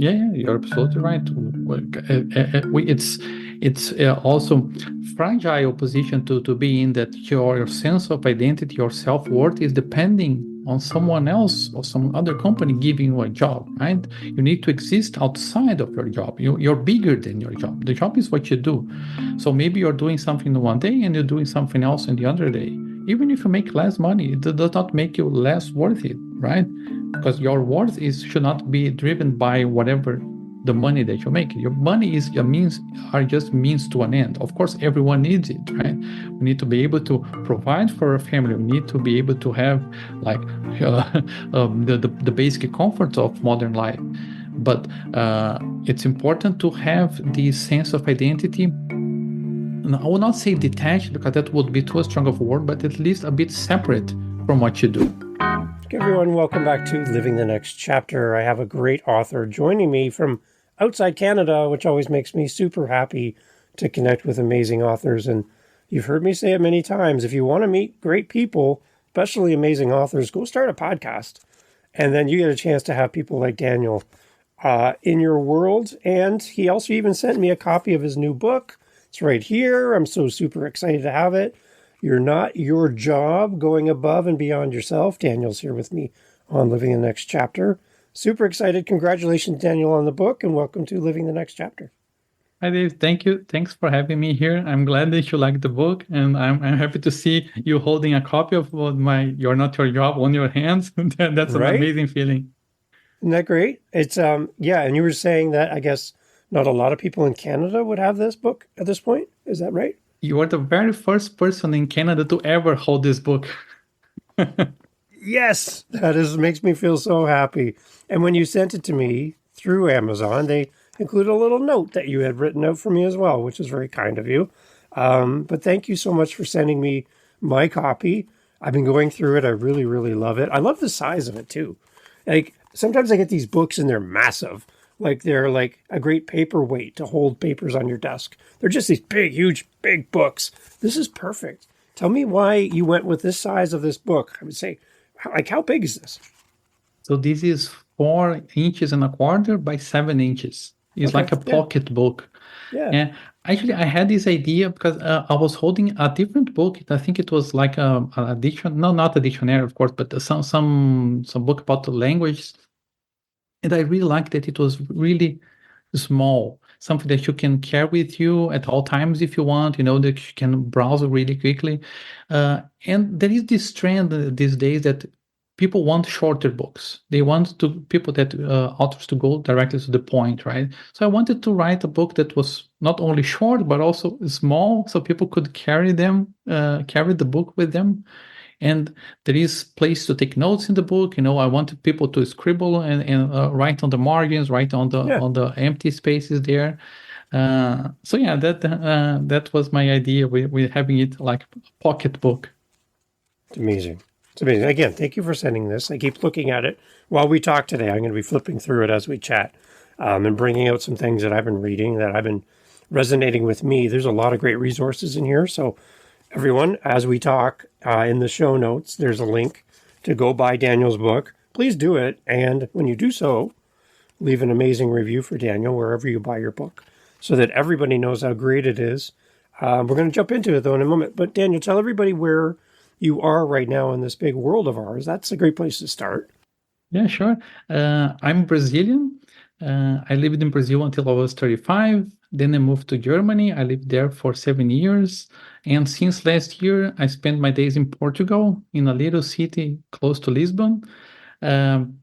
Yeah, you're absolutely right. It's also fragile position to be in, that your sense of identity, your self-worth is depending on someone else or some other company giving you a job, right? You need to exist outside of your job. You're bigger than your job. The job is what you do. So maybe you're doing something one day and you're doing something else in the other day. Even if you make less money, it does not make you less worthy, right? Because your worth should not be driven by whatever the money that you make. Your money is a means, are just means to an end. Of course, everyone needs it, right? We need to be able to provide for a family. We need to be able to have like the basic comforts of modern life. But it's important to have this sense of identity. And I will not say detached, because that would be too strong of a word, but at least a bit separate from what you do. Okay, everyone, welcome back to Living the Next Chapter. I have a great author joining me from outside Canada, which always makes me super happy to connect with amazing authors. And you've heard me say it many times. If you want to meet great people, especially amazing authors, go start a podcast. And then you get a chance to have people like Daniel in your world. And he also even sent me a copy of his new book. It's right here. I'm so super excited to have it. You're Not Your Job, Going Above and Beyond Yourself. Daniel's here with me on Living the Next Chapter. Super excited. Congratulations, Daniel, on the book, and welcome to Living the Next Chapter. Hi, Dave. Thank you. Thanks for having me here. I'm glad that you like the book, and I'm happy to see you holding a copy of my You're Not Your Job on your hands. That's an amazing feeling. Isn't that great? It's yeah, and you were saying that I guess not a lot of people in Canada would have this book at this point. Is that right? You are the very first person in Canada to ever hold this book. Yes, makes me feel so happy. And when you sent it to me through Amazon, they included a little note that you had written out for me as well, which is very kind of you. But thank you so much for sending me my copy. I've been going through it. I really, really love it. I love the size of it too. Like sometimes I get these books and they're massive. Like they're like a great paperweight to hold papers on your desk. They're just these big, huge, big books. This is perfect. Tell me why you went with this size of this book. I would say, like, how big is this? So this is 4 inches and a quarter by 7 inches. It's like a pocket book. Yeah. And actually, I had this idea because I was holding a different book. I think it was like a dictionary, no, not a dictionary, of course, but some book about the language. And I really liked that it was really small, something that you can carry with you at all times if you want, that you can browse really quickly. And there is this trend these days that people want shorter books. They want authors to go directly to the point, right? So I wanted to write a book that was not only short, but also small, so people could carry the book with them. And there is place to take notes in the book. I wanted people to scribble and write on the margins, write on the empty spaces there. So yeah, that was my idea with having it like a pocket book. It's amazing. It's amazing. Again, thank you for sending this. I keep looking at it while we talk today. I'm going to be flipping through it as we chat and bringing out some things that I've been reading that have been resonating with me. There's a lot of great resources in here. So everyone, as we talk in the show notes, there's a link to go buy Daniel's book. Please do it. And when you do so, leave an amazing review for Daniel wherever you buy your book so that everybody knows how great it is. We're going to jump into it, though, in a moment. But Daniel, tell everybody where you are right now in this big world of ours. That's a great place to start. Yeah, sure. I'm Brazilian. I lived in Brazil until I was 35. Then I moved to Germany. I lived there for 7 years. And since last year, I spent my days in Portugal, in a little city close to Lisbon. And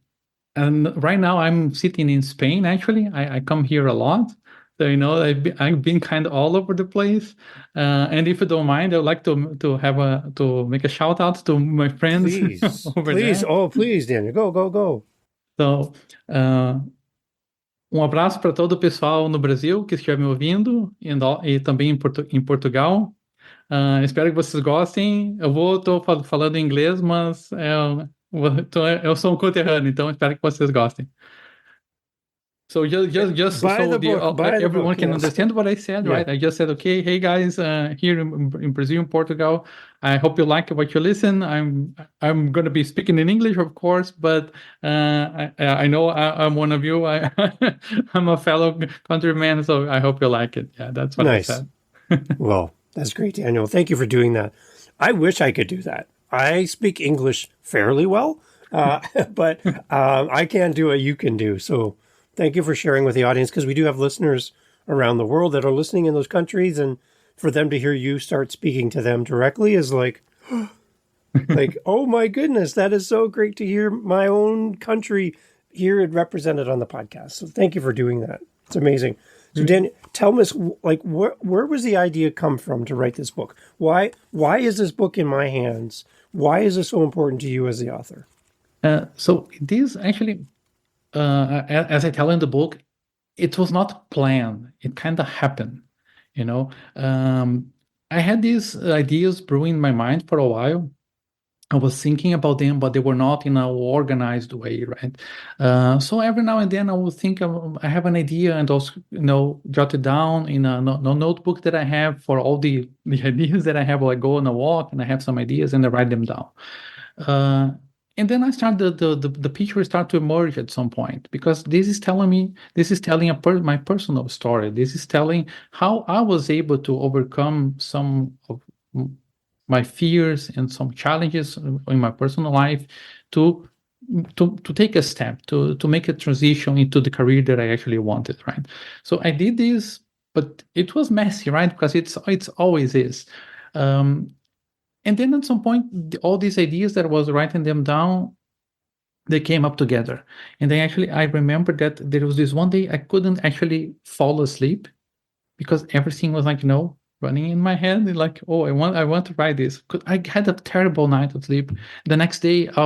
right now I'm sitting in Spain, actually. I come here a lot. So, I've been kind of all over the place. And if you don't mind, I would like to make a shout out to my friends over please. there. Oh, please, Daniel. Go. So, abraço para todo o pessoal no Brasil que estiver me ouvindo e também em Portugal. Espero que vocês gostem. Tô falando inglês, mas eu sou um conterrâneo, então espero que vocês gostem. So just Buy so the book. Buy the everyone book. can Yes. understand what I said, Yeah. right? I just said, okay, hey guys, here in Brazil, Portugal, I hope you like what you listen. I'm going to be speaking in English, of course, but I know I'm one of you. I'm a fellow countryman, so I hope you like it. Yeah, that's what I Nice. said. Well, that's great, Daniel. Thank you for doing that. I wish I could do that. I speak English fairly well, but I can't do what you can do. So thank you for sharing with the audience, because we do have listeners around the world that are listening in those countries, and for them to hear you start speaking to them directly is like, oh my goodness, that is so great to hear my own country here and represented on the podcast. So thank you for doing that. It's amazing. So Dan, tell us, like, where was the idea come from to write this book? Why is this book in my hands? Why is this so important to you as the author? So this actually, as I tell in the book, it was not planned. It kind of happened, you know. I had these ideas brewing in my mind for a while. I was thinking about them, but they were not in an organized way, right? So every now and then I will think I have an idea and also, jot it down in a notebook that I have for all the ideas that I have. Like go on a walk and I have some ideas and I write them down. Uh, and then I start the picture start to emerge at some point because this is telling my personal story. This is telling how I was able to overcome some of my fears and some challenges in my personal life to to take a step to make a transition into the career that I actually wanted, right? So I did this, but it was messy, right? Because it's always is. And then at some point, all these ideas that I was writing them down, they came up together. And then actually, I remember that there was this one day I couldn't actually fall asleep because everything was like, running in my head. Like, oh, I want to write this. I had a terrible night of sleep. The next day, I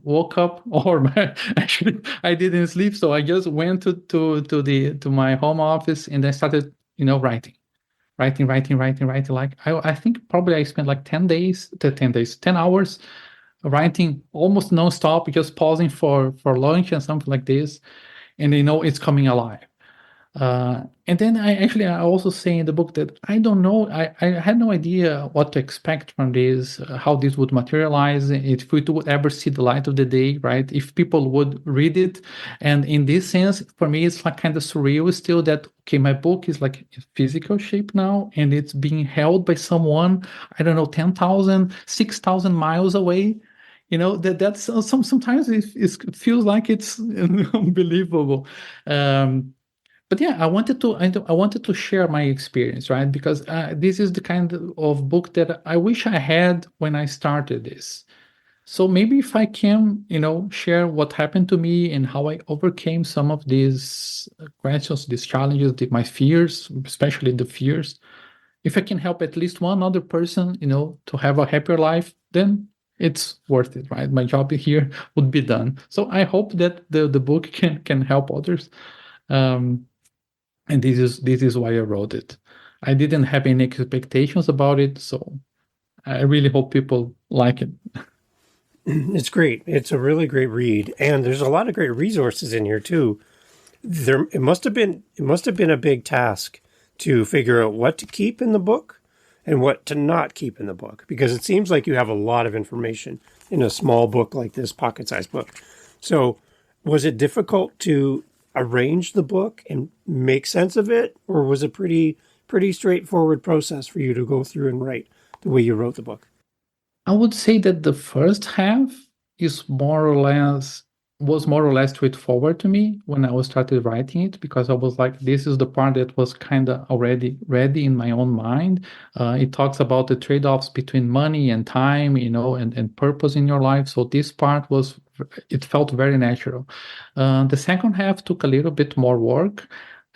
woke up, or actually, I didn't sleep. So I just went to my home office and I started, writing writing. Like I think probably I spent like 10 hours writing almost non-stop, just pausing for lunch and something like this. And it's coming alive. And then I also say in the book that I don't know, I had no idea what to expect from this, how this would materialize, if it would ever see the light of the day, right? If people would read it. And in this sense, for me, it's like kind of surreal still that, okay, my book is like in physical shape now, and it's being held by someone, I don't know, 10,000, 6,000 miles away. That's sometimes it feels like it's unbelievable. But yeah, I wanted to share my experience, right? Because this is the kind of book that I wish I had when I started this. So maybe if I can, share what happened to me and how I overcame some of these questions, these challenges, my fears, especially the fears. If I can help at least one other person, to have a happier life, then it's worth it, right? My job here would be done. So I hope that the book can help others. Um, and this is why I wrote it. I didn't have any expectations about it, so I really hope people like it. It's great. It's a really great read, and there's a lot of great resources in here too. It must have been a big task to figure out what to keep in the book and what to not keep in the book, because it seems like you have a lot of information in a small book like this, pocket-sized book. So was it difficult to arrange the book and make sense of it, or was it pretty straightforward process for you to go through and write the way you wrote the book? I would say that the first half is was more or less straightforward to me when I was started writing it, because I was like, this is the part that was kind of already ready in my own mind. It talks about the trade-offs between money and time, and purpose in your life. So this part it felt very natural. The second half took a little bit more work.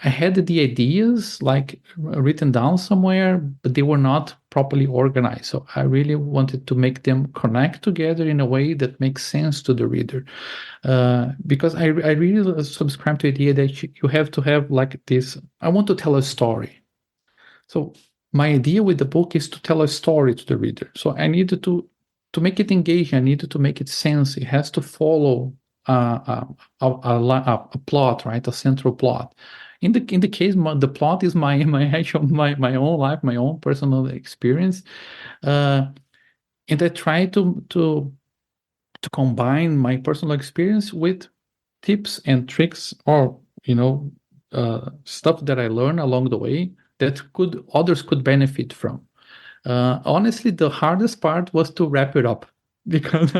I had the ideas like written down somewhere, but they were not properly organized. So I really wanted to make them connect together in a way that makes sense to the reader. Because I really subscribe to the idea that you have to have like this. I want to tell a story. So my idea with the book is to tell a story to the reader. So I needed to make it engaging. I needed to make it sense. It has to follow a plot, right? A central plot. In the case, the plot is my own life, my own personal experience, and I try to combine my personal experience with tips and tricks, or stuff that I learn along the way that others could benefit from. Honestly, the hardest part was to wrap it up because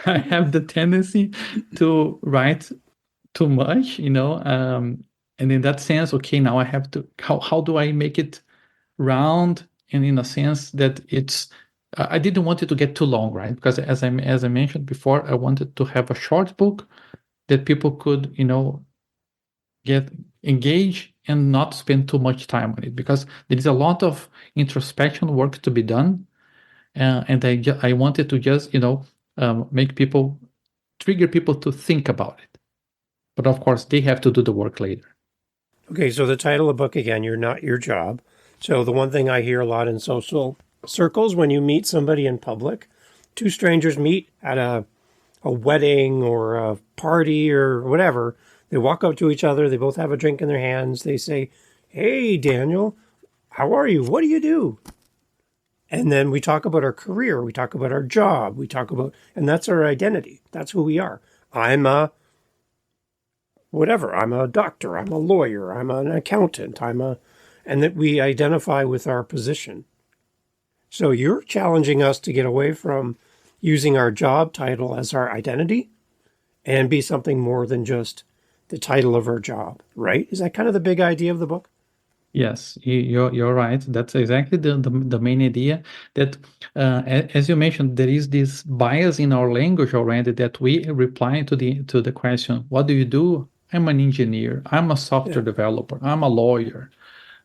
I have the tendency to write too much, and in that sense, okay, now I have to, how do I make it round, and in a sense that I didn't want it to get too long, right? Because as I mentioned before, I wanted to have a short book that people could, get engaged and not spend too much time on it, because there is a lot of introspection work to be done, and I wanted to just make people, trigger people to think about it, but of course they have to do the work later. Okay, so the title of the book again, You're Not Your Job. So the one thing I hear a lot in social circles, when you meet somebody in public, two strangers meet at a wedding or a party or whatever, they walk up to each other, they both have a drink in their hands, they say, "Hey, Daniel, how are you? What do you do?" And then we talk about our career, we talk about our job, and that's our identity. That's who we are. I'm a whatever. I'm a doctor, I'm a lawyer, I'm an accountant, and that we identify with our position. So you're challenging us to get away from using our job title as our identity and be something more than just the title of our job, right? Is that kind of the big idea of the book? Yes, you're right. That's exactly the main idea. That, as you mentioned, there is this bias in our language already, that we reply to the question, "What do you do?" I'm an engineer. I'm a software Yeah. developer. I'm a lawyer.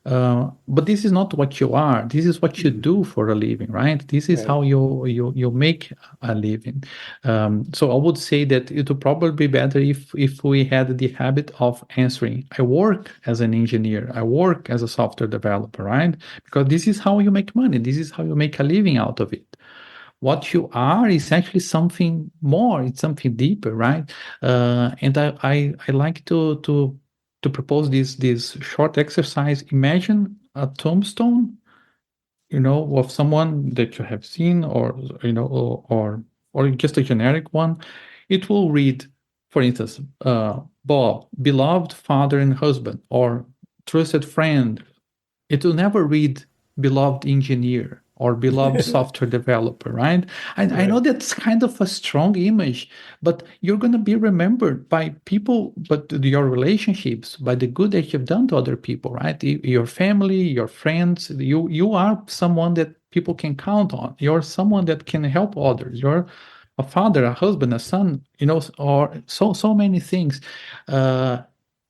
But this is not what you are. This is what you do for a living, right? This is Right. how you make a living. So I would say that it would probably be better if we had the habit of answering, "I work as an engineer. I work as a software developer," right? Because this is how you make money. This is how you make a living out of it. What you are is actually something more. It's something deeper, right? And I like to propose this short exercise. Imagine a tombstone, of someone that you have seen, or or just a generic one. It will read, for instance, Bob, beloved father and husband, or trusted friend. It will never read beloved engineer or beloved software developer, right? I know Right. that's kind of a strong image, but you're going to be remembered by people, but your relationships, by the good that you've done to other people, right? Your family, your friends, you are someone that people can count on. You're someone that can help others. You're a father, a husband, a son, or so many things. Uh,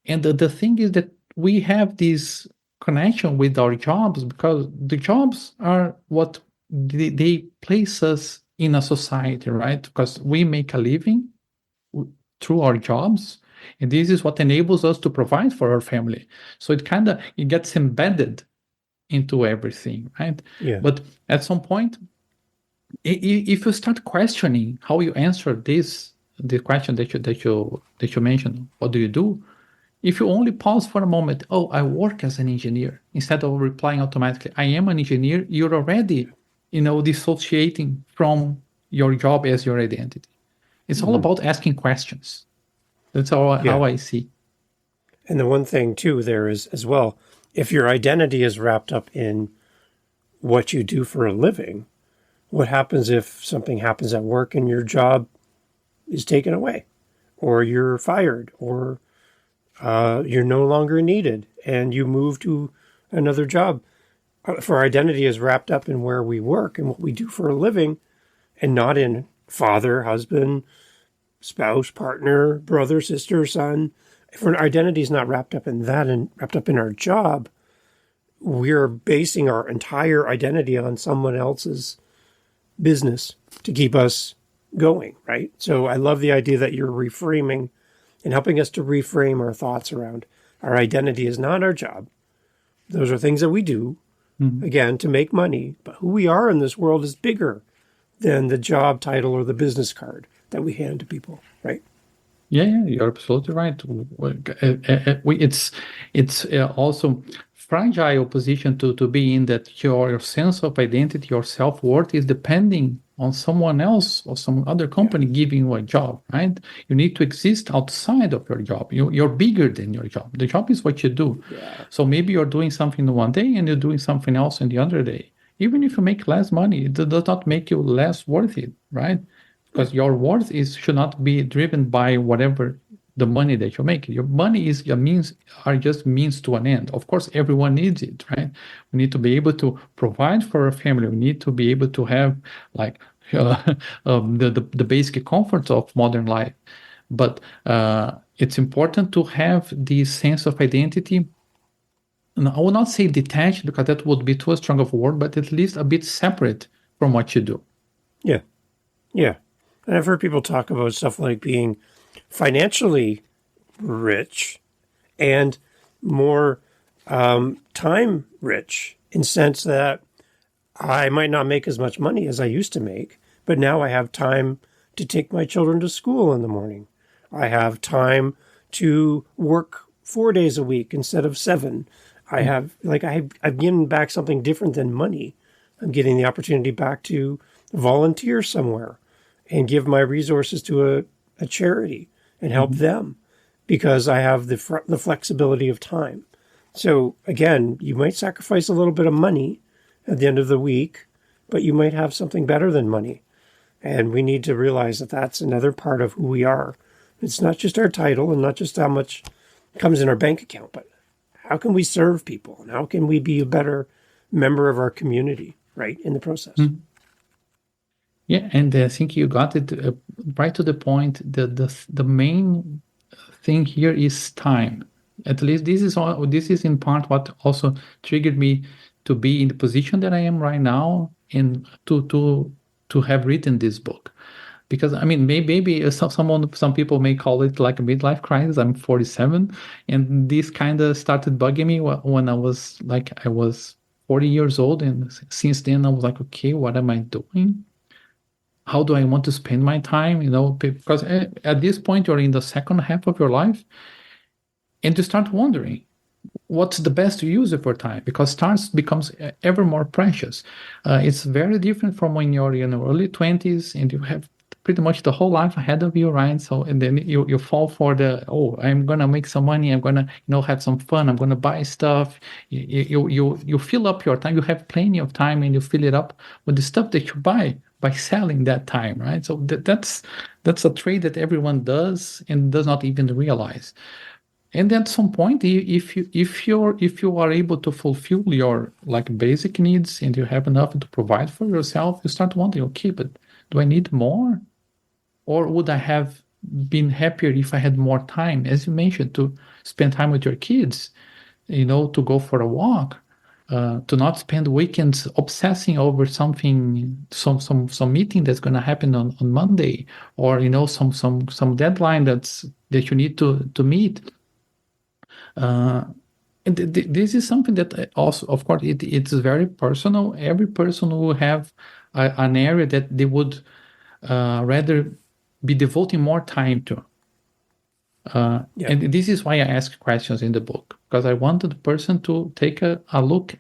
and the thing is that we have this connection with our jobs, because the jobs are what they place us in a society, right? Because we make a living through our jobs, and this is what enables us to provide for our family. So it gets embedded into everything, right? Yeah. But at some point, if you start questioning how you answer the question that you mentioned, "What do you do?" If you only pause for a moment, "Oh, I work as an engineer," instead of replying automatically, "I am an engineer," you're already, dissociating from your job as your identity. It's all Mhm. about asking questions. That's how Yeah. I see. And the one thing too there is as well, if your identity is wrapped up in what you do for a living, what happens if something happens at work and your job is taken away, or you're fired, or you're no longer needed and you move to another job? If our identity is wrapped up in where we work and what we do for a living, and not in father, husband, spouse, partner, brother, sister, son, if our identity is not wrapped up in that and wrapped up in our job, we're basing our entire identity on someone else's business to keep us going, right? So I love the idea that you're reframing and helping us to reframe our thoughts around our identity is not our job. Those are things that we do, Mhm. again, to make money. But who we are in this world is bigger than the job title or the business card that we hand to people, right? Yeah, you're absolutely right. It's also fragile position to be in, that your sense of identity, your self-worth is depending on someone else or some other company giving you a job, right? You need to exist outside of your job. You're bigger than your job. The job is what you do. Yeah. So maybe you're doing something one day and you're doing something else in the other day. Even if you make less money, it does not make you less worth it, right? Yeah. Because your worth is should not be driven by whatever the money that you make. Your money is your means, are just means to an end. Of course, everyone needs it, right? We need to be able to provide for a family. We need to be able to have like the basic comforts of modern life. But it's important to have this sense of identity. And I will not say detached, because that would be too strong of a word, but at least a bit separate from what you do. Yeah. Yeah. And I've heard people talk about stuff like being financially rich and more time rich, in sense that I might not make as much money as I used to make, but now I have time to take my children to school in the morning. I have time to work 4 days a week instead of 7. I've given back something different than money. I'm getting the opportunity back to volunteer somewhere and give my resources to a charity and help them, because I have the flexibility of time. So again, you might sacrifice a little bit of money at the end of the week, but you might have something better than money. And we need to realize that that's another part of who we are. It's not just our title and not just how much comes in our bank account, but how can we serve people and how can we be a better member of our community, right, in the process? Yeah, and I think you got it right to the point. The main thing here is time. At least this is all. This is in part what also triggered me to be in the position that I am right now, and to have written this book. Because I mean, maybe some people may call it like a midlife crisis. I'm 47, and this kind of started bugging me when I was 40 years old, and since then I was like, okay, what am I doing? How do I want to spend my time? Because at this point you're in the second half of your life, and you start wondering what's the best use of your time, because time becomes ever more precious. It's very different from when you're in your early 20s and you have pretty much the whole life ahead of you, right? So, and then you fall for I'm gonna make some money, I'm gonna have some fun, I'm gonna buy stuff. You fill up your time, you have plenty of time, and you fill it up with the stuff that you buy by selling that time, right? So that's a trade that everyone does and does not even realize. And at some point, if you are able to fulfill your basic needs and you have enough to provide for yourself, you start wondering, okay, but do I need more? Or would I have been happier if I had more time, as you mentioned, to spend time with your kids, to go for a walk, to not spend weekends obsessing over something, some meeting that's going to happen on Monday, or some deadline that you need to meet. And this is something that also, of course, it's very personal. Every person will have an area that they would rather be devoting more time to. And this is why I ask questions in the book, because I wanted the person to take a look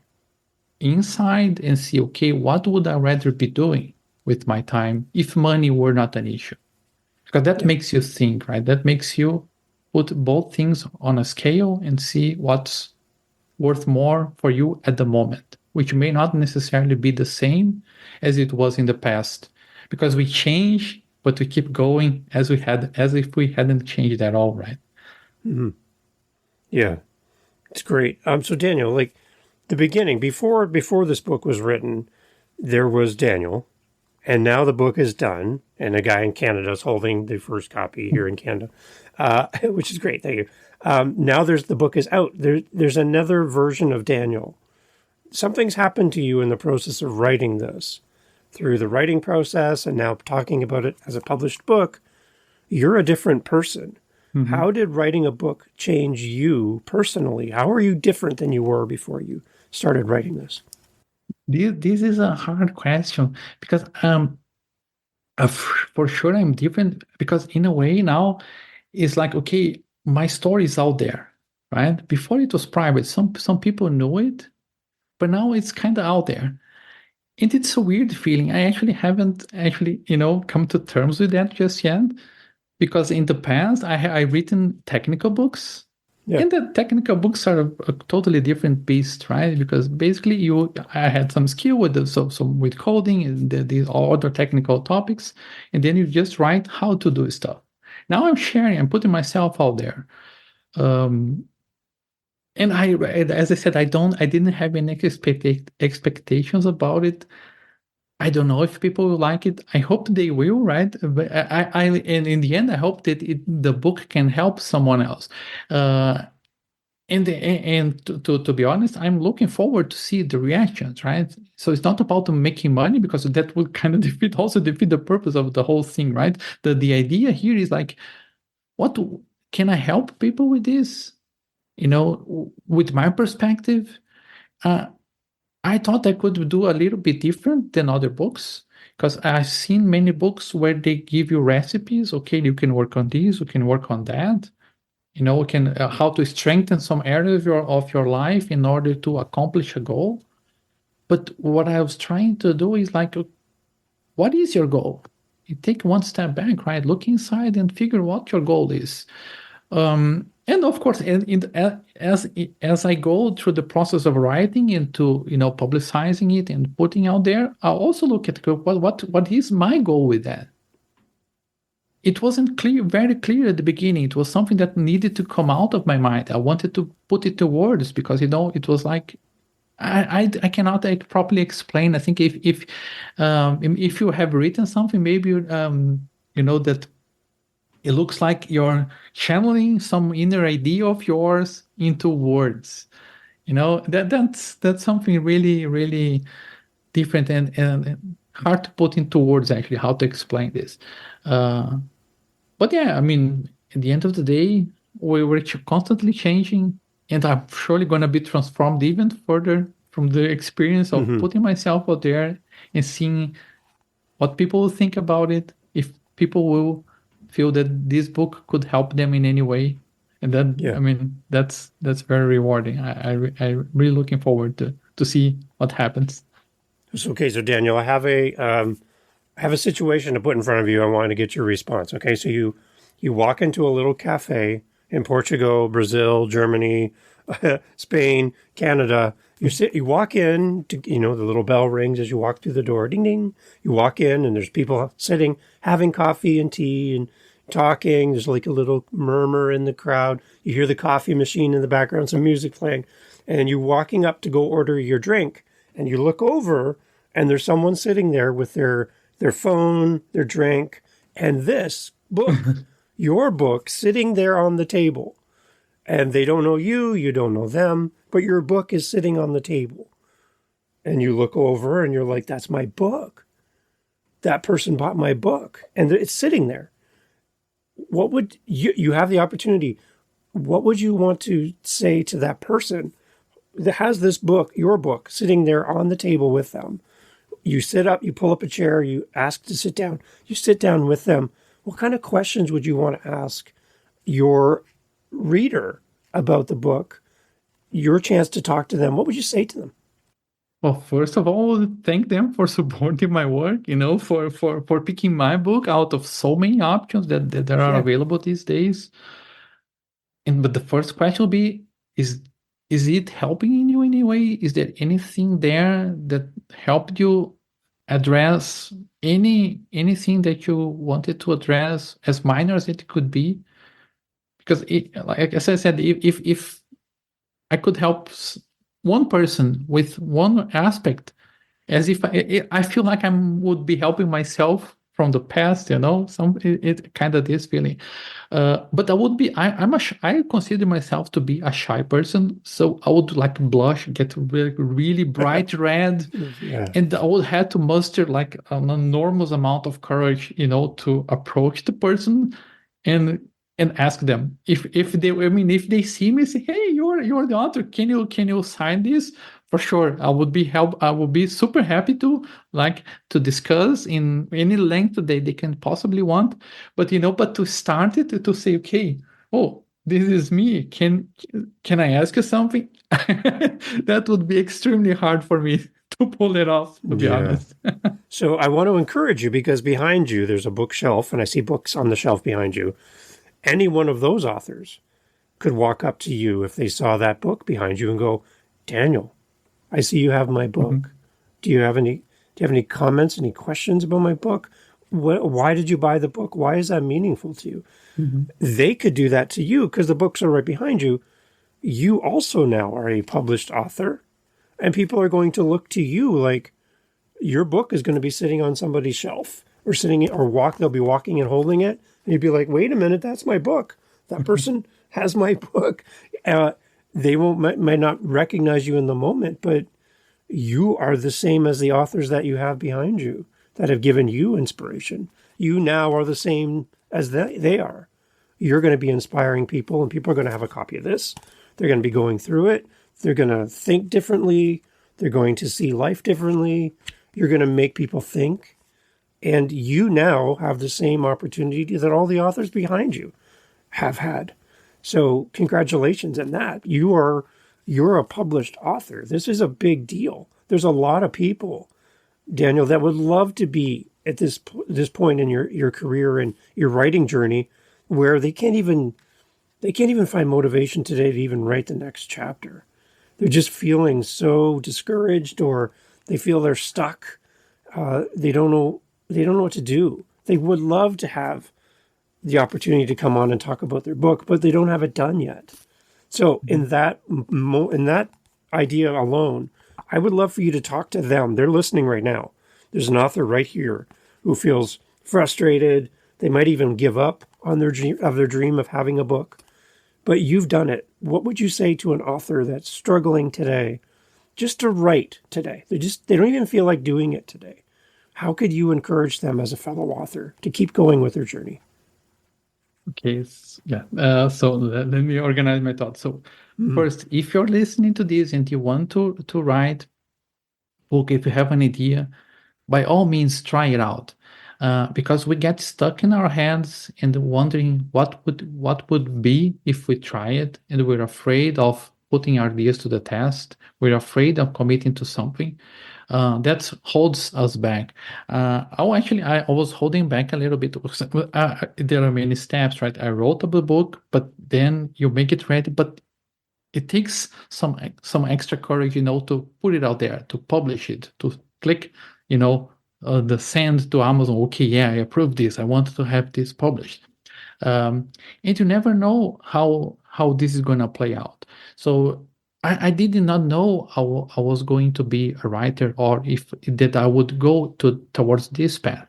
inside and see, okay, what would I rather be doing with my time if money were not an issue? Because that makes you think, right? That makes you put both things on a scale and see what's worth more for you at the moment, which may not necessarily be the same as it was in the past, because we change, but we keep going as if we hadn't changed at all, right? Mm-hmm. Yeah, it's great. So Daniel, like the beginning, before this book was written, there was Daniel, and now the book is done, and a guy in Canada is holding the first copy here in Canada, which is great. Thank you. Now the book is out. There's another version of Daniel. Something's happened to you in the process of writing this, through the writing process, and now talking about it as a published book. You're a different person. Mm-hmm. How did writing a book change you personally? How are you different than you were before you started writing this? This is a hard question, because for sure I'm different, because in a way now it's like, okay, my story is out there, right? Before it was private, some people know it, but now it's kind of out there. And it's a weird feeling. I actually haven't actually, come to terms with that just yet, because in the past I written technical books, Yeah. and the technical books are a totally different beast, right? Because basically I had some skill with with coding and these other technical topics, and then you just write how to do stuff. Now I'm sharing, I'm putting myself out there. Um, and as I said, I didn't have any expectations about it. I don't know if people will like it. I hope they will, right? But and in the end, I hope that the book can help someone else. Uh, and to be honest, I'm looking forward to see the reactions, right? So it's not about making money, because that would kind of defeat the purpose of the whole thing, right? The idea here is like, what can I help people with this? With my perspective. Uh, I thought I could do a little bit different than other books, because I've seen many books where they give you recipes. Okay, you can work on this, you can work on that. You can how to strengthen some areas of your life in order to accomplish a goal. But what I was trying to do is like, what is your goal? You take one step back, right? Look inside and figure what your goal is. And of course, as I go through the process of writing into publicizing it and putting out there, I also look at what is my goal with that. It wasn't very clear at the beginning. It was something that needed to come out of my mind. I wanted to put it to words, because it was like I cannot properly explain. I think if you have written something, maybe that it looks like you're channeling some inner idea of yours into words. That's something really, really different, and hard to put into words, actually, how to explain this. But yeah, I mean, at the end of the day, we're constantly changing, and I'm surely going to be transformed even further from the experience of Mm-hmm. putting myself out there and seeing what people will think about it, if people will feel that this book could help them in any way. And then, Yeah. I mean, that's very rewarding. I'm really looking forward to see what happens. So, okay, so Daniel, I have a situation to put in front of you. I want to get your response. Okay, so you walk into a little cafe in Portugal, Brazil, Germany, Spain, Canada. You walk in to, the little bell rings as you walk through the door. Ding ding. You walk in and there's people sitting having coffee and tea and talking. There's like a little murmur in the crowd. You hear the coffee machine in the background, some music playing, and you're walking up to go order your drink, and you look over and there's someone sitting there with their phone, their drink, and this book, your book, sitting there on the table. And they don't know you, you don't know them, but your book is sitting on the table. And you look over and you're like, that's my book. That person bought my book. And it's sitting there. What would you have the opportunity? What would you want to say to that person that has this book, your book, sitting there on the table with them? You sit up, you pull up a chair, you ask to sit down, you sit down with them. What kind of questions would you want to ask your reader about the book? Your chance to talk to them. What would you say to them? Well, first of all, thank them for supporting my work, for picking my book out of so many options that are Yeah. available these days. But the first question will be, is it helping in you in any way? Is there anything there that helped you address anything that you wanted to address, as minor as it could be? Because like as I said, if I could help one person with one aspect, as if I feel like I would be helping myself from the past, it kind of this feeling. But I would be, I consider myself to be a shy person, so I would like blush, get really, really bright red, Yeah. and I would have to muster like an enormous amount of courage, to approach the person and ask them if they, I mean, if they see me, say, hey, you're the author, can you sign this For sure, I would be super happy to to discuss in any length that they can possibly want. But but to start it to say, okay, oh, this is me. Can I ask you something? That would be extremely hard for me to pull it off, to be Yeah. honest. So I want to encourage you because behind you there's a bookshelf, and I see books on the shelf behind you. Any one of those authors could walk up to you if they saw that book behind you and go, Daniel, I see you have my book. Mhm, Do you have any comments, any questions about my book? Why did you buy the book? Why is that meaningful to you? mhm, They could do that to you because the books are right behind you. You also now are a published author, and people are going to look to you like your book is going to be sitting on somebody's shelf or they'll be walking and holding it, and you'd be like, wait a minute, that's my book. That mhm, person has my book. Uh, they might not recognize you in the moment, but you are the same as the authors that you have behind you that have given you inspiration. You now are the same as they are. You're going to be inspiring people, and people are going to have a copy of this. They're going to be going through it. They're going to think differently. They're going to see life differently. You're going to make people think. And you now have the same opportunity that all the authors behind you have had. So congratulations on that. You're a published author. This is a big deal. There's a lot of people, Daniel, that would love to be at this point in your career and your writing journey where they can't even find motivation today to even write the next chapter. They're just feeling so discouraged, or they feel they're stuck. They don't know what to do. They would love to have the opportunity to come on and talk about their book, but they don't have it done yet. So mhm. in that idea alone, I would love for you to talk to them. They're listening right now. There's an author right here who feels frustrated. They might even give up on their dream of having a book. But you've done it. What would you say to an author that's struggling today just to write today? They don't even feel like doing it today. How could you encourage them as a fellow author to keep going with their journey? Okay, yeah. So let me organize my thoughts. So Mm, first, if you're listening to this and you want to write book, if you have an idea, by all means try it out, because we get stuck in our heads and wondering what would be if we try it, and we're afraid of putting our ideas to the test. We're afraid of committing to something that holds us back. I was holding back a little bit. There are many steps, right? I wrote up a book, but then you make it ready, but it takes some extra courage, to put it out there, to publish it, to click, the send to Amazon. Okay, yeah, I approve this. I want to have this published. And you never know how this is going to play out. So I did not know how I was going to be a writer, or if that I would go towards this path.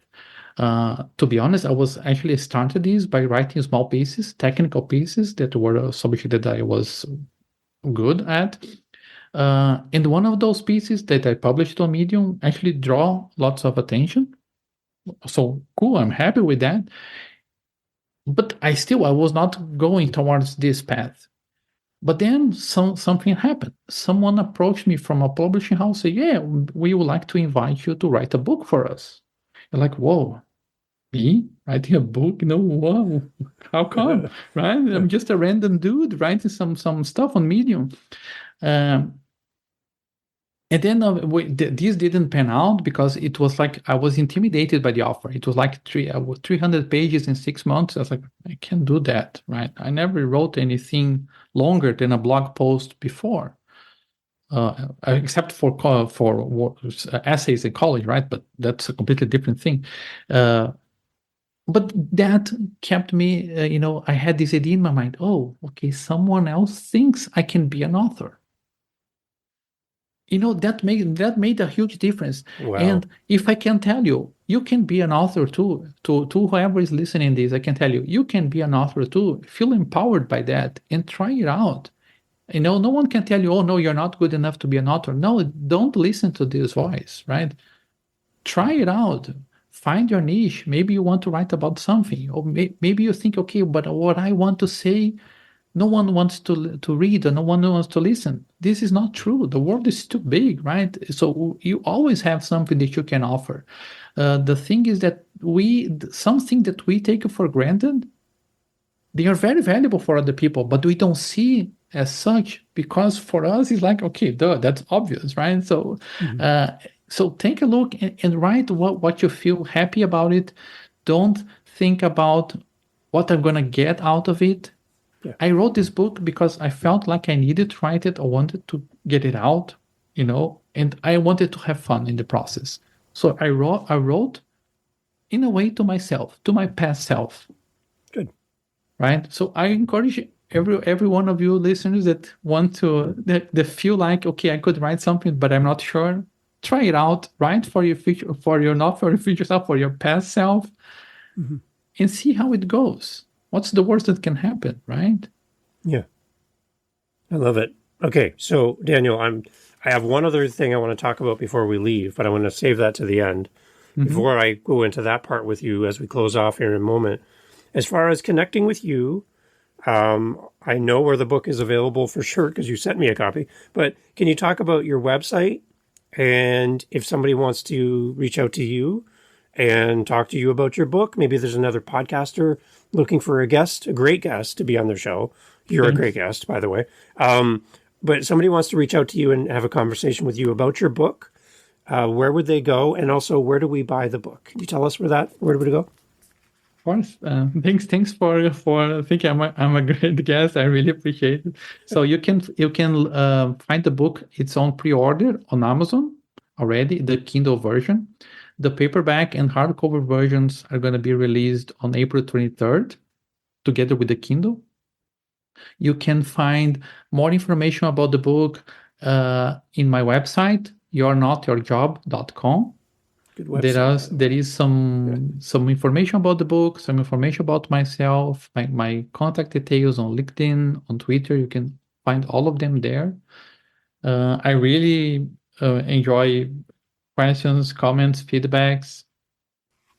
To be honest, I was actually started this by writing small pieces, technical pieces that were a subject that I was good at. And one of those pieces that I published on Medium actually draw lots of attention. So cool, I'm happy with that. But I was not going towards this path. But then something happened. Someone approached me from a publishing house, say, "Yeah, we would like to invite you to write a book for us." You're like, "Whoa, me writing a book? No, whoa, how come?" Right? I'm just a random dude writing some stuff on Medium. Um, And then this didn't pan out because it was like I was intimidated by the offer. It was like 300 pages in 6 months. I was like, I can't do that, right? I never wrote anything longer than a blog post before, except for essays in college, right? But that's a completely different thing. Uh, but that kept me, I had this idea in my mind. Oh, okay, someone else thinks I can be an author. That made a huge difference. wow. And if I can tell you, you can be an author too. To whoever is listening this, I can tell you, you can be an author too. Feel empowered by that and try it out. No one can tell you, oh no, you're not good enough to be an author. No, don't listen to this voice, right? Try it out. Find your niche. Maybe you want to write about something, or maybe you think, okay, but what I want to say no one wants to read or no one wants to listen. This is not true. The world is too big, right? So you always have something that you can offer. The thing is that something that we take for granted, they are very valuable for other people, but we don't see as such because for us it's like, okay, duh, that's obvious, right? So, Mm-hmm. so take a look and write what you feel happy about it. Don't think about what I'm gonna get out of it. Yeah. I wrote this book because I felt like I needed to write it. I wanted to get it out, and I wanted to have fun in the process. So I wrote in a way to myself, to my past self, Good. right? So I encourage every one of you listeners that want to that feel like, okay, I could write something, but I'm not sure. Try it out, write for your future, not for your future self, for your past self, Mm-hmm. and see how it goes. What's the worst that can happen, right? Yeah. I love it. Okay, so Daniel, I have one other thing I want to talk about before we leave, but I want to save that to the end. Mm-hmm. Before I go into that part with you as we close off here in a moment. As far as connecting with you, I know where the book is available for sure because you sent me a copy. But can you talk about your website and if somebody wants to reach out to you and talk to you about your book? Maybe there's another podcaster looking for a guest, a great guest to be on their show. You're a great guest, by the way. But somebody wants to reach out to you and have a conversation with you about your book. Where would they go? And also, where do we buy the book? Can you tell us where would it go? Of course. Thanks for thinking I'm a great guest. I really appreciate it. So you can find the book. It's on pre-order on Amazon already, the Kindle version. The paperback and hardcover versions are going to be released on April 23rd, together with the Kindle. You can find more information about the book in my website, yournotyourjob.com. Good website. There is some information about the book, some information about myself, my contact details on LinkedIn, on Twitter. You can find all of them there. I really enjoy questions, comments, feedbacks.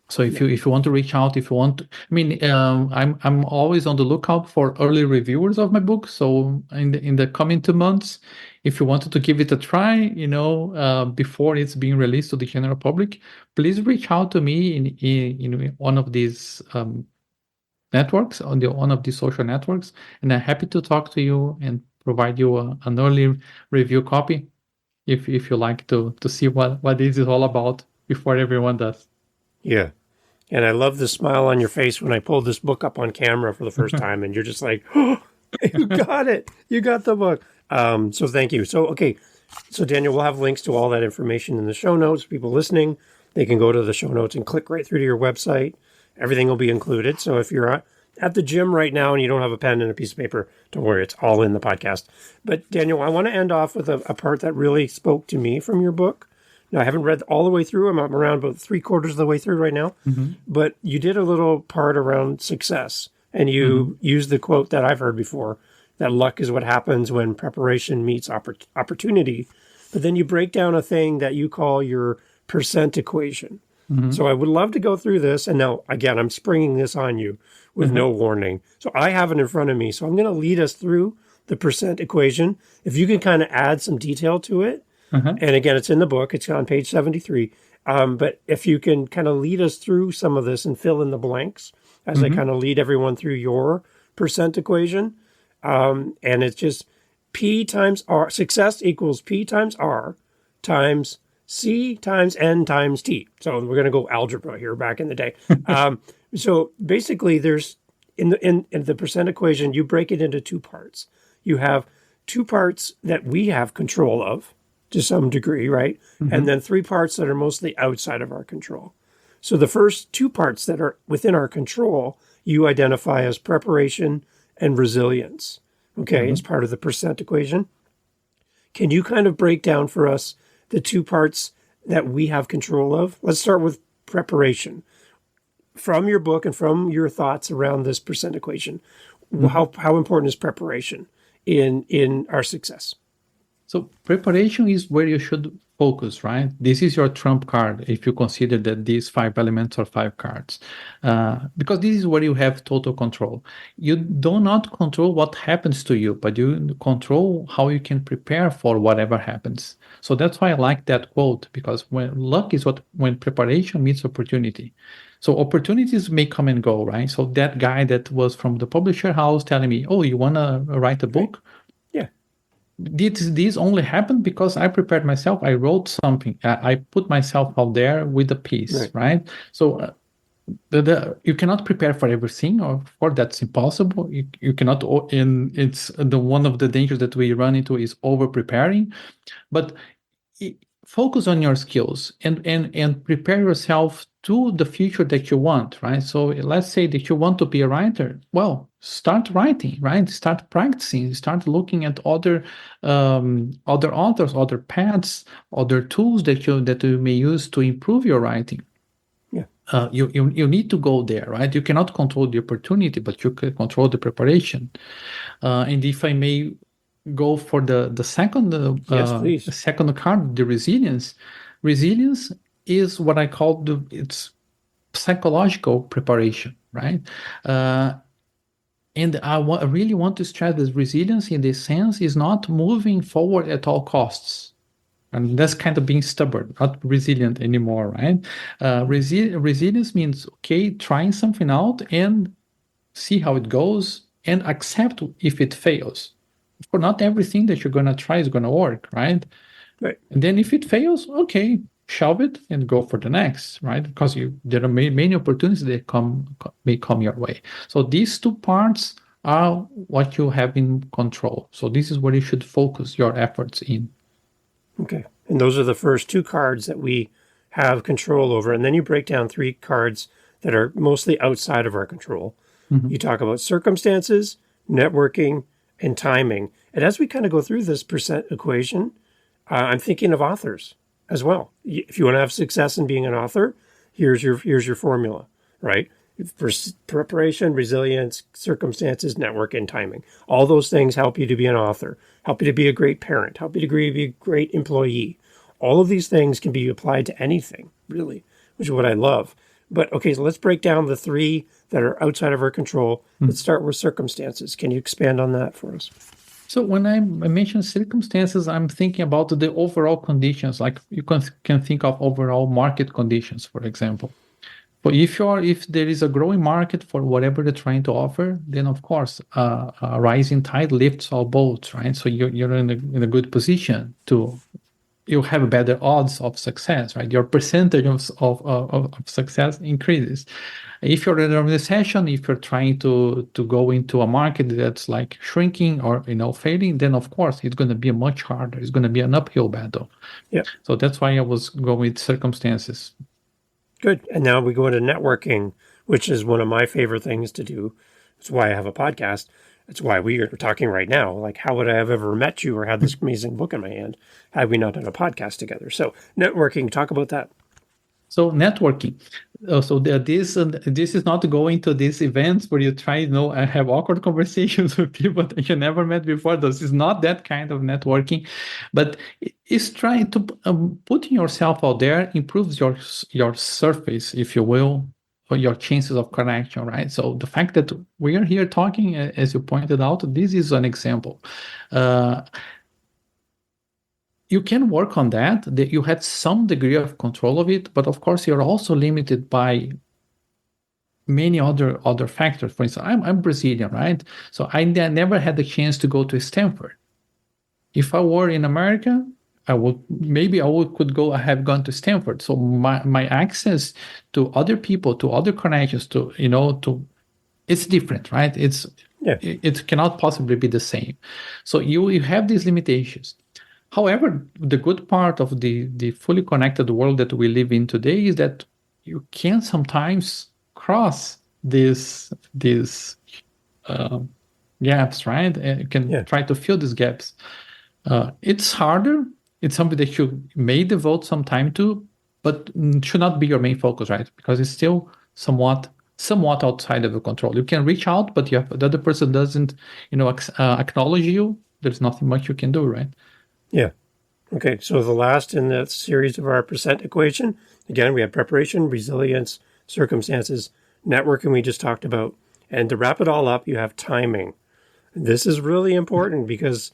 So if you want to reach out, I'm always on the lookout for early reviewers of my book. So in the coming 2 months, if you wanted to give it a try, before it's being released to the general public, please reach out to me in one of these networks, on one of these social networks, and I'm happy to talk to you and provide you an early review copy if you like to see what this is all about before everyone does. Yeah. And I love the smile on your face when I pulled this book up on camera for the first time and you're just like, oh, you got it. You got the book. So thank you. So, okay. So Daniel, we'll have links to all that information in the show notes. People listening, they can go to the show notes and click right through to your website. Everything will be included. So if you're at the gym right now and you don't have a pen and a piece of paper, don't worry. It's all in the podcast. But Daniel, I want to end off with a part that really spoke to me from your book. Now, I haven't read all the way through. I'm around about 3/4 of the way through right now. Mm-hmm. But you did a little part around success. And you used the quote that I've heard before, that luck is what happens when preparation meets opportunity. But then you break down a thing that you call your percent equation. Mm-hmm. So I would love to go through this. And now, again, I'm springing this on you with no warning. So I have it in front of me. So I'm going to lead us through the percent equation. If you can kind of add some detail to it. And again, it's in the book. It's on page 73. But if you can kind of lead us through some of this and fill in the blanks as I kind of lead everyone through your percent equation. And it's just P times R. Success equals P times R times C times N times T. So we're going to go algebra here back in the day. So basically, there's in the percent equation, you break it into two parts. You have two parts that we have control of, to some degree, right? Mm-hmm. And then three parts that are mostly outside of our control. So the first two parts that are within our control, you identify as preparation and resilience, okay, as part of the percent equation. Can you kind of break down for us the two parts that we have control of? Let's start with preparation. From your book and from your thoughts around this percent equation, how important is preparation in our success? So preparation is where you should focus, right? This is your trump card if you consider that these 5 elements are 5 cards, because this is where you have total control. You do not control what happens to you, but you control how you can prepare for whatever happens. So that's why I like that quote, because when luck is when preparation meets opportunity. So opportunities may come and go, right? So that guy that was from the publisher house telling me, "Oh, you want to write a Right. book?" Yeah. This only happened because I prepared myself. I wrote something. I put myself out there with a piece, Right. right? So you cannot prepare for everything, or for that's impossible. You cannot. And it's the one of the dangers that we run into is over preparing. But focus on your skills and prepare yourself to the future that you want, right? So let's say that you want to be a writer. Well, start writing, right? Start practicing. Start looking at other authors, other paths, other tools that you may use to improve your writing. Yeah. You need to go there, right? You cannot control the opportunity, but you can control the preparation. And if I may go for the Yes, please. second card, the resilience. Resilience is what I call it's psychological preparation, right? Uh, and I really want to stress that resilience in this sense is not moving forward at all costs. And that's kind of being stubborn, not resilient anymore, right? Resilience means, okay, trying something out and see how it goes and accept if it fails. For not everything that you're going to try is going to work, right? Right. And then if it fails, okay, shelve it and go for the next, right? Because there are many opportunities that may come your way. So these two parts are what you have in control. So this is where you should focus your efforts in. Okay. And those are the first 2 cards that we have control over. And then you break down 3 cards that are mostly outside of our control. Mm-hmm. You talk about circumstances, networking, and timing. And as we kind of go through this percent equation, I'm thinking of authors as well. If you want to have success in being an author, here's your formula, right? For preparation, resilience, circumstances, network, and timing. All those things help you to be an author, help you to be a great parent, help you to be a great employee. All of these things can be applied to anything, really, which is what I love. But okay, so let's break down the 3 that are outside of our control. Let's start with circumstances. Can you expand on that for us? So when I mention circumstances, I'm thinking about the overall conditions. Like you can think of overall market conditions, for example. But if there is a growing market for whatever they're trying to offer, then of course a rising tide lifts all boats, right? So you're in a good position to you have better odds of success, right? Your percentage of success increases. If you're in a recession, if you're trying to go into a market that's like shrinking or failing, then of course it's going to be much harder. It's going to be an uphill battle. Yeah. So that's why I was going with circumstances. Good. And now we go into networking, which is one of my favorite things to do. It's why I have a podcast. It's why we are talking right now. Like, how would I have ever met you or had this amazing book in my hand had we not done a podcast together? So, networking, talk about that. So networking. This is not going to these events where you try, have awkward conversations with people that you never met before. This is not that kind of networking, but it's trying to putting yourself out there improves your surface, if you will, or your chances of connection, right? So the fact that we are here talking, as you pointed out, this is an example. You can work on that you had some degree of control of it, but of course you're also limited by many other factors. For instance, I'm Brazilian, right? So I never had the chance to go to Stanford. If I were in America, I have gone to Stanford. So my access to other people, to other connections, it's different, right? It cannot possibly be the same. So you have these limitations. However, the good part of the fully connected world that we live in today is that you can sometimes cross these gaps, right? And you can try to fill these gaps. It's harder. It's something that you may devote some time to, but should not be your main focus, right? Because it's still somewhat outside of your control. You can reach out, but the other person doesn't, acknowledge you. There's nothing much you can do, right? Yeah. Okay, so the last in the series of our percent equation, again, we have preparation, resilience, circumstances, networking we just talked about. And to wrap it all up, you have timing. This is really important because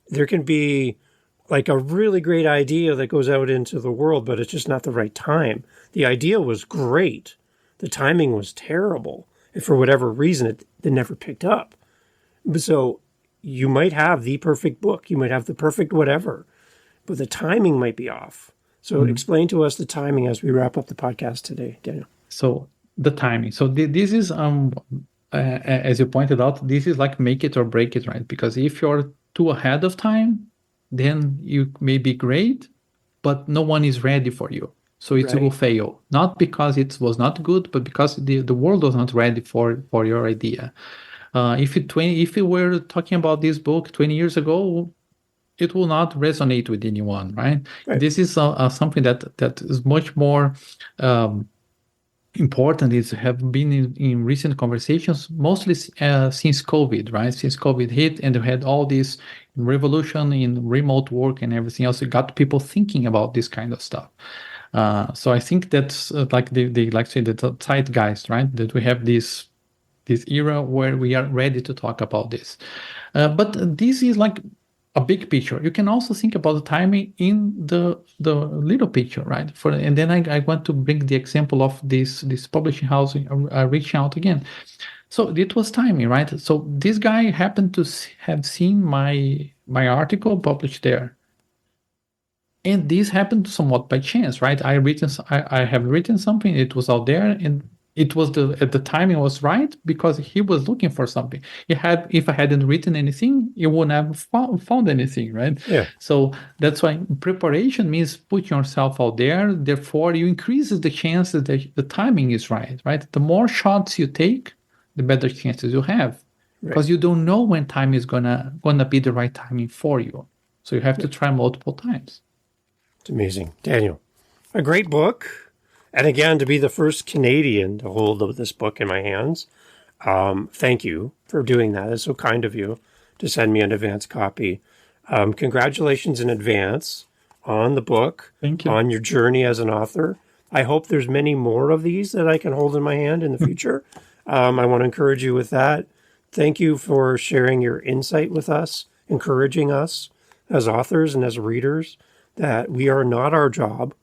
there can be like a really great idea that goes out into the world, but it's just not the right time. The idea was great. The timing was terrible. And for whatever reason, it never picked up. So you might have the perfect book. You might have the perfect whatever, but the timing might be off. So explain to us the timing as we wrap up the podcast today, Daniel. So the timing. So this is, as you pointed out, this is like make it or break it, right? Because if you're too ahead of time, then you may be great, but no one is ready for you. So it will fail. Not because it was not good, but because the world was not ready for your idea. If we were talking about this book 20 years ago, it will not resonate with anyone, right? This is something that is much more important. Is have been in recent conversations, mostly since COVID, right? Since COVID hit and we had all this revolution in remote work and everything else, it got people thinking about this kind of stuff. So I think that's like the like say the zeitgeist, right? That we have this era where we are ready to talk about this. But this is like a big picture. You can also think about the timing in the little picture, right? And then I want to bring the example of this publishing house reaching out again. So it was timing, right? So this guy happened to have seen my article published there. And this happened somewhat by chance, right? I have written something, it was out there, and it was at the time it was right because he was looking for something. If I hadn't written anything, you wouldn't have found anything, right? Yeah. So that's why preparation means putting yourself out there. Therefore, you increases the chances that the timing is right? The more shots you take, the better chances you have, because you don't know when time is gonna be the right timing for you. So you have to try multiple times. It's amazing, Daniel. A great book. And again, to be the first Canadian to hold this book in my hands, thank you for doing that. It's so kind of you to send me an advance copy. Congratulations in advance on the book, Thank you. On your journey as an author. I hope there's many more of these that I can hold in my hand in the future. I want to encourage you with that. Thank you for sharing your insight with us, encouraging us as authors and as readers that we are not our job.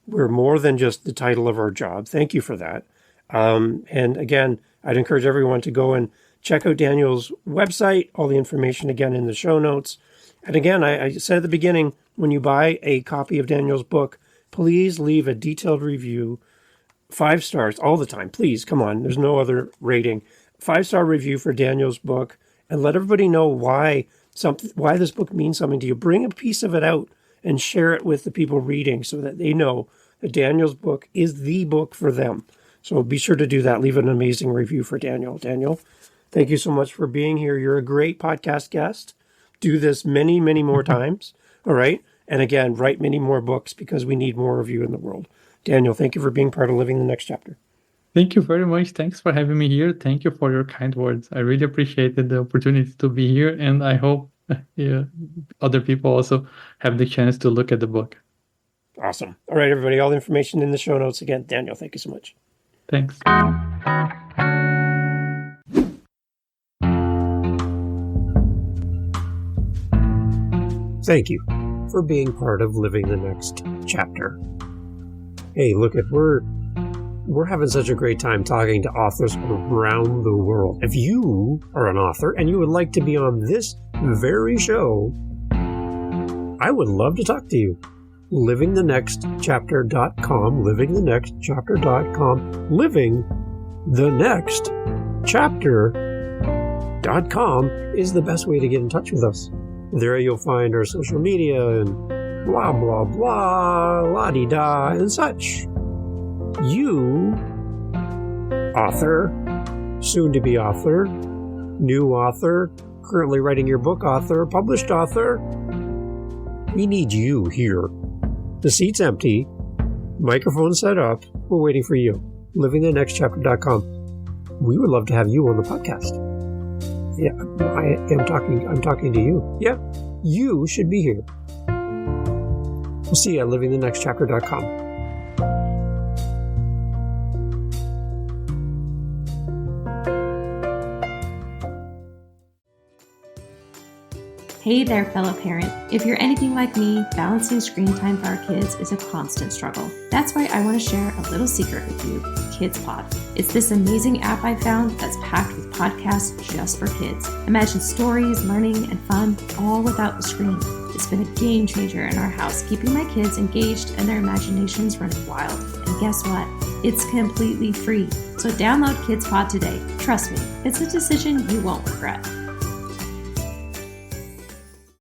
We're more than just the title of our job. Thank you for that. And again, I'd encourage everyone to go and check out Daniel's website, all the information again in the show notes. And again, I said at the beginning, when you buy a copy of Daniel's book, please leave a detailed review, 5 stars all the time. Please, come on, there's no other rating. 5-star review for Daniel's book, and let everybody know why this book means something to you. Bring a piece of it out and share it with the people reading so that they know that Daniel's book is the book for them. So be sure to do that. Leave an amazing review for Daniel. Daniel, thank you so much for being here. You're a great podcast guest. Do this many, many more times. All right. And again, write many more books because we need more of you in the world. Daniel, thank you for being part of Living the Next Chapter. Thank you very much. Thanks for having me here. Thank you for your kind words. I really appreciated the opportunity to be here, and I hope other people also have the chance to look at the book. Awesome. All right, everybody, all the information in the show notes. Again, Daniel, thank you so much. Thanks. Thank you for being part of Living the Next Chapter. Hey, look, we're having such a great time talking to authors around the world. If you are an author and you would like to be on this very show, I would love to talk to you. livingthenextchapter.com, livingthenextchapter.com, livingthenextchapter.com is the best way to get in touch with us. There you'll find our social media and blah, blah, blah, la-di-da, and such. You, author, soon-to-be author, new author, currently writing your book author, published author, we need you here. The seat's empty, microphone set up, we're waiting for you. livingthenextchapter.com. We would love to have you on the podcast. Yeah, I'm talking to you. Yeah, you should be here. We'll see you at livingthenextchapter.com. Hey there, fellow parent. If you're anything like me, balancing screen time for our kids is a constant struggle. That's why I want to share a little secret with you, KidsPod. It's this amazing app I found that's packed with podcasts just for kids. Imagine stories, learning, and fun, all without the screen. It's been a game changer in our house, keeping my kids engaged and their imaginations running wild. And guess what? It's completely free. So download KidsPod today. Trust me, it's a decision you won't regret.